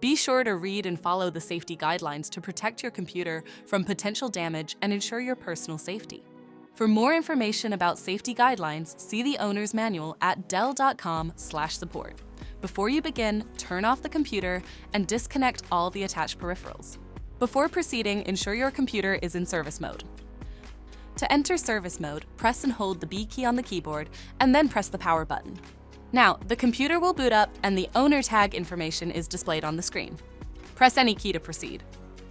Be sure to read and follow the safety guidelines to protect your computer from potential damage and ensure your personal safety. For more information about safety guidelines, see the owner's manual at dell.com/support. Before you begin, turn off the computer and disconnect all the attached peripherals. Before proceeding, ensure your computer is in service mode. To enter service mode, press and hold the B key on the keyboard and then press the power button. Now, the computer will boot up and the owner tag information is displayed on the screen. Press any key to proceed.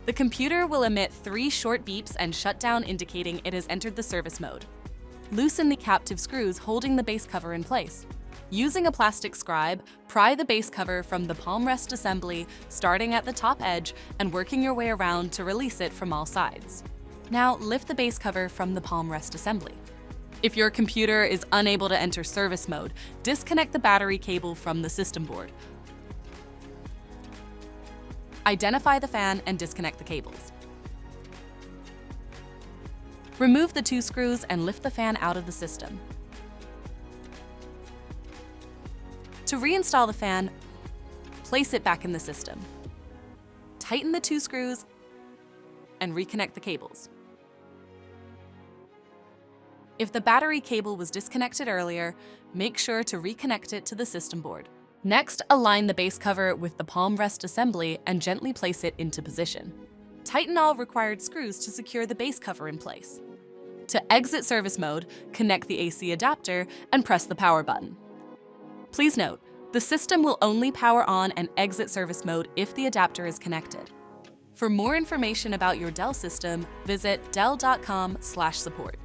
The computer will emit 3 short beeps and shut down, indicating it has entered the service mode. Loosen the captive screws holding the base cover in place. Using a plastic scribe, pry the base cover from the palm rest assembly, starting at the top edge and working your way around to release it from all sides. Now, lift the base cover from the palm rest assembly. If your computer is unable to enter service mode, disconnect the battery cable from the system board. Identify the fan and disconnect the cables. Remove the 2 screws and lift the fan out of the system. To reinstall the fan, place it back in the system. Tighten the 2 screws and reconnect the cables. If the battery cable was disconnected earlier, make sure to reconnect it to the system board. Next, align the base cover with the palm rest assembly and gently place it into position. Tighten all required screws to secure the base cover in place. To exit service mode, connect the AC adapter and press the power button. Please note, the system will only power on and exit service mode if the adapter is connected. For more information about your Dell system, visit dell.com/support.